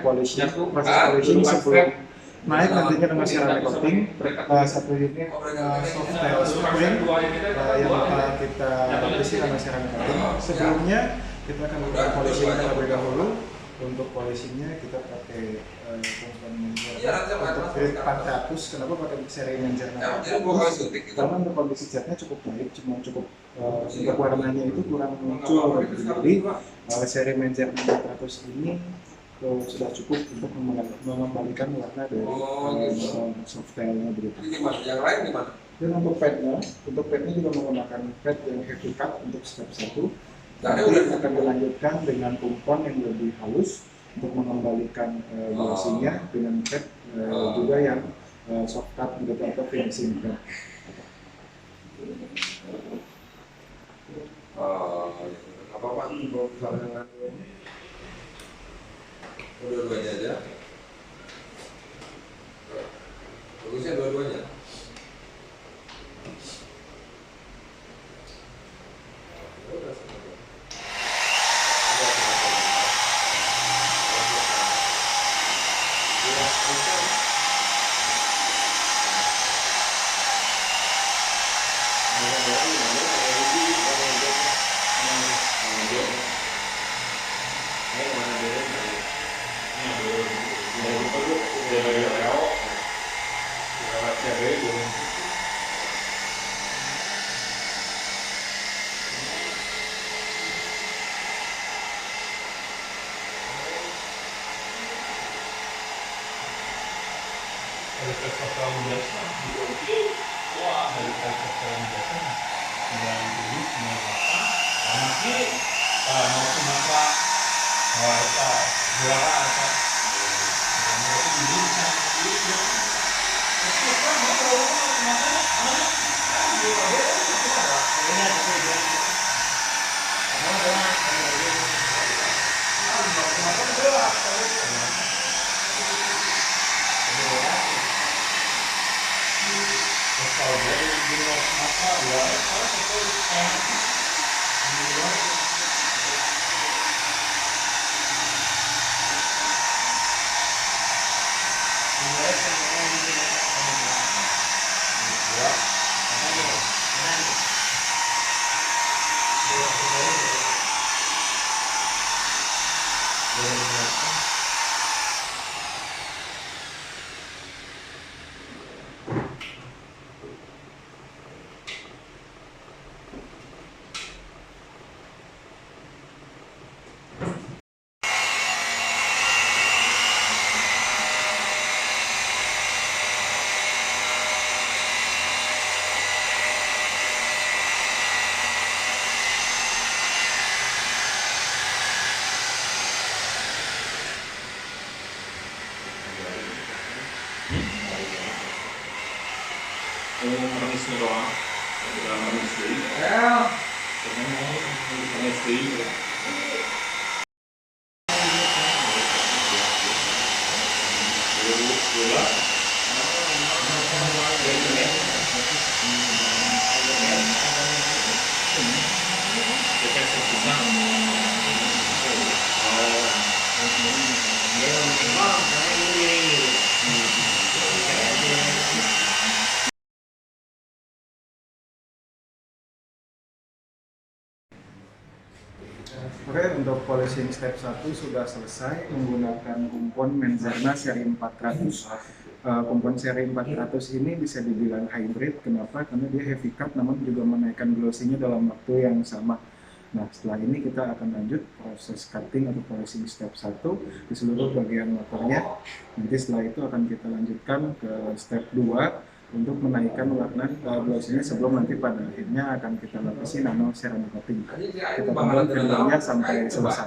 polishing, proses polishing sebelum naik nantinya dengan ceramic coating. Satu unit soft tail spring yang akan kita lapisi dengan ceramic coating. Sebelumnya kita akan melakukan polishing terlebih dahulu. Untuk polishingnya kita pakai komponen untuk grade 400. Kenapa pakai seri Manzarna 400? Karena untuk kondisi catnya cukup baik, cuma cukup untuk warnanya itu kurang muncul. Jadi seri Manzarna 400 ini sudah cukup untuk mengembalikan warna dari soft tailnya begitu. Yang lain gimana? Dan untuk padnya juga menggunakan pad yang heavy cut untuk step 1. Nanti akan dilanjutkan dengan kumpon yang lebih halus untuk mengembalikan glossy-nya dengan pad juga yang soft cut gitu atau finishing pad. Apa-apa kalau misalnya dua-duanya aja. Bagusnya dua-duanya. Dari festival biasa wah dari festival biasa 97, 98 masih mau Sumatera itu juara apa manisnya doang, udah manis deh. Manis deh. Oke, untuk polishing step 1 sudah selesai menggunakan kumpon Manzarna seri 400. Kumpon seri 400 ini bisa dibilang hybrid. Kenapa? Karena dia heavy cut namun juga menaikkan glossy-nya dalam waktu yang sama. Nah, setelah ini kita akan lanjut proses cutting atau polishing step 1 di seluruh bagian motornya. Nanti setelah itu akan kita lanjutkan ke step 2 untuk menaikkan warna glossy-nya sebelum nanti pada akhirnya akan kita lapisi nano ceramic coating. Kita tonton videonya sampai selesai.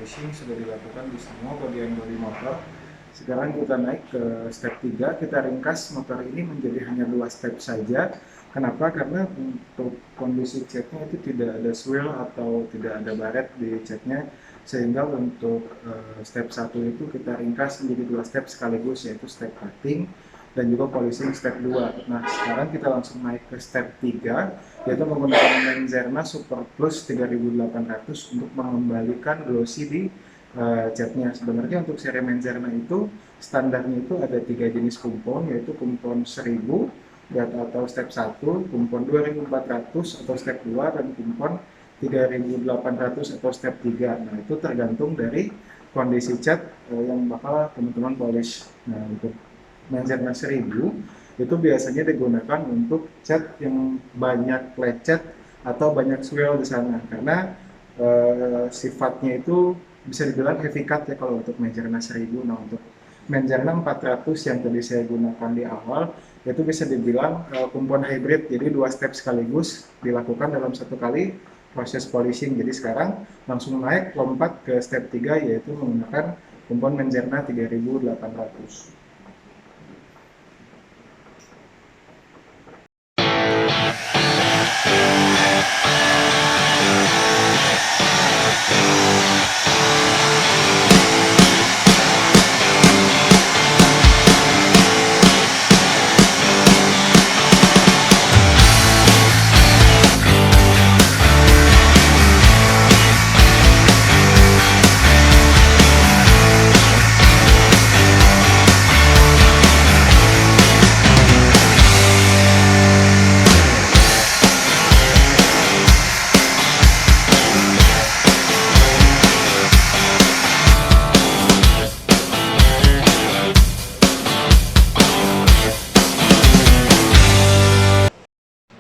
polishing sudah dilakukan di semua bagian bodi motor. Sekarang kita naik ke step 3, kita ringkas motor ini menjadi hanya 2 step saja. Kenapa? Karena untuk kondisi catnya itu tidak ada swirl atau tidak ada baret di catnya, sehingga untuk step 1 itu kita ringkas menjadi 2 step sekaligus, yaitu step cutting dan juga polishing step 2. Nah, sekarang kita langsung naik ke step 3, yaitu menggunakan Menzerna Super Plus 3800 untuk mengembalikan glossy di catnya. Sebenarnya untuk seri Menzerna itu standarnya itu ada 3 jenis kumpon, yaitu kumpon 1000 atau step 1, kumpon 2400 atau step 2, dan kumpon 3800 atau step 3. Nah, itu tergantung dari kondisi cat yang bakal teman-teman polish. Nah, untuk Menzerna 1000 itu biasanya digunakan untuk cat yang banyak lecet atau banyak swirl di sana, karena sifatnya itu bisa dibilang heavy cut ya kalau untuk Menzerna 1000. Nah, untuk Menzerna 400 yang tadi saya gunakan di awal itu bisa dibilang kumpon hybrid, jadi 2 step sekaligus dilakukan dalam satu kali proses polishing. Jadi sekarang langsung naik lompat ke step 3, yaitu menggunakan kumpon Menzerna 3800.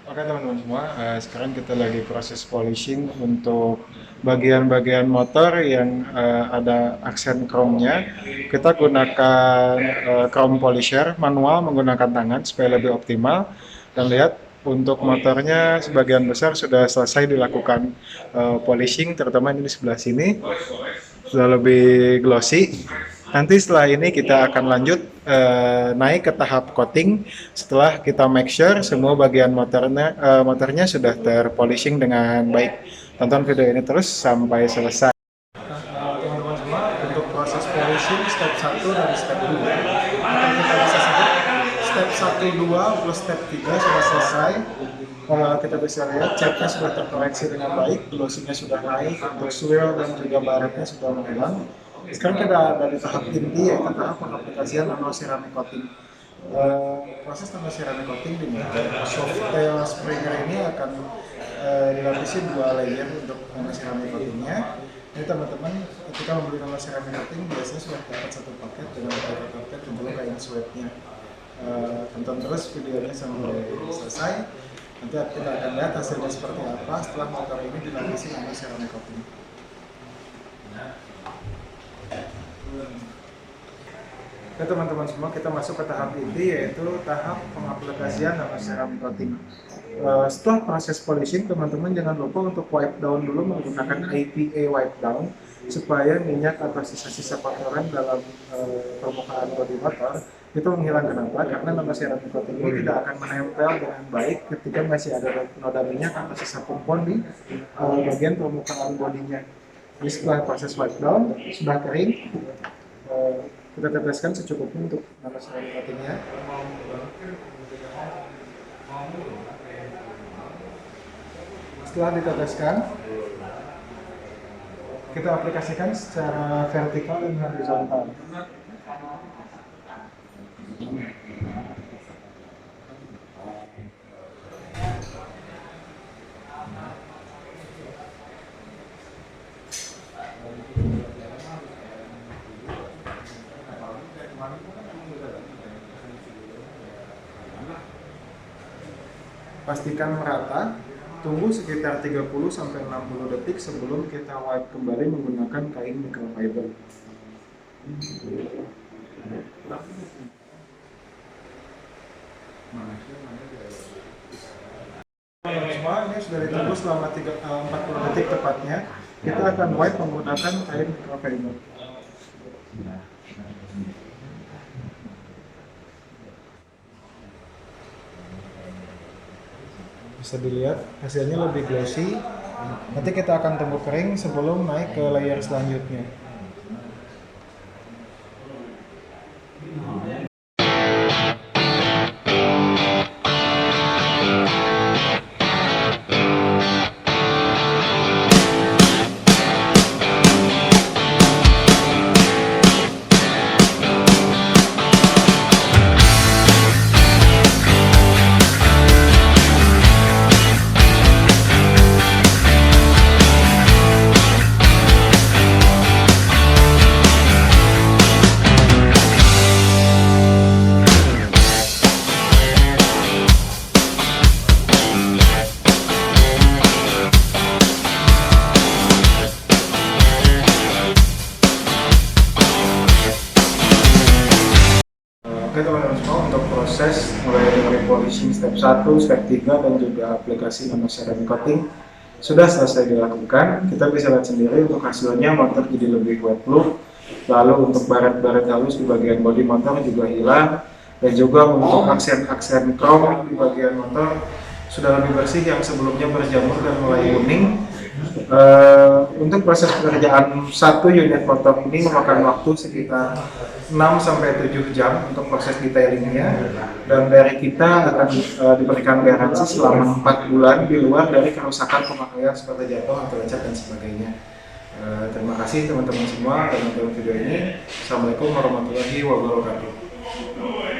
Oke teman-teman semua, sekarang kita lagi proses polishing untuk bagian-bagian motor yang ada aksen chrome-nya. Kita gunakan chrome polisher manual menggunakan tangan supaya lebih optimal. Dan lihat, untuk motornya sebagian besar sudah selesai dilakukan polishing, terutama ini di sebelah sini sudah lebih glossy. Nanti setelah ini kita akan lanjut naik ke tahap coating setelah kita make sure semua bagian motornya sudah terpolishing dengan baik. Tonton video ini terus sampai selesai. Teman-teman semua, untuk proses polishing step 1 dan step 2 akan kita bisa sebut step 1, 2 plus step 3 sudah selesai. Kita bisa lihat catnya sudah terkoreksi dengan baik, glossy-nya sudah naik, untuk swirl dan juga baretnya sudah menghilang. Sekarang kita ada di tahap inti, yaitu tahap pengaplikasian nanoceramic coating. Proses nanoceramic coating di mana soft tail springer ini akan dilapisi 2 layer untuk nanoceramic coatingnya. Ini teman-teman, ketika membeli nanoceramic coating biasanya sudah dapat 1 paket dengan harga paket dan juga kain swabnya. Tonton terus videonya sampai selesai. Nanti kita akan lihat hasilnya seperti apa setelah motor ini dilapisi nanoceramic coating. Oke teman-teman semua, kita masuk ke tahap inti, yaitu tahap pengaplikasian nanoceramic coating. Setelah proses polishing, teman-teman jangan lupa untuk wipe down dulu menggunakan IPA wipe down supaya minyak atau sisa-sisa kotoran dalam permukaan bodi motor itu menghilang. Kenapa? Karena nanoceramic coating ini tidak akan menempel dengan baik ketika masih ada noda minyak atau sisa kumpon di bagian permukaan bodinya. Jadi setelah proses wipe down sudah kering, kita teteskan secukupnya untuk nanoceramic coatingnya. Setelah diteteskan, kita aplikasikan secara vertikal dan horizontal. Pastikan merata, tunggu sekitar 30-60 detik sebelum kita wipe kembali menggunakan kain microfiber. Semua ini sudah ditunggu selama 40 detik tepatnya. kita akan wipe menggunakan air microfiber. Bisa dilihat hasilnya lebih glossy. Nanti kita akan tunggu kering sebelum naik ke layer selanjutnya. Oke teman-teman semua, untuk proses mulai dari polishing step 1, step 3 dan juga aplikasi nama ceramic coating sudah selesai dilakukan. Kita bisa lihat sendiri untuk hasilnya motor jadi lebih wet look. Lalu untuk baret-baret halus di bagian bodi motor juga hilang, dan juga untuk aksen-aksen chrome di bagian motor sudah lebih bersih yang sebelumnya berjamur dan mulai kuning. Untuk proses pekerjaan satu unit motor ini memakan waktu sekitar 6-7 jam untuk proses detailingnya, dan dari kita akan diberikan garansi selama 4 bulan di luar dari kerusakan pemakaian seperti jatuh atau lecet dan sebagainya. Terima kasih teman-teman semua yang menonton video ini. Assalamualaikum warahmatullahi wabarakatuh.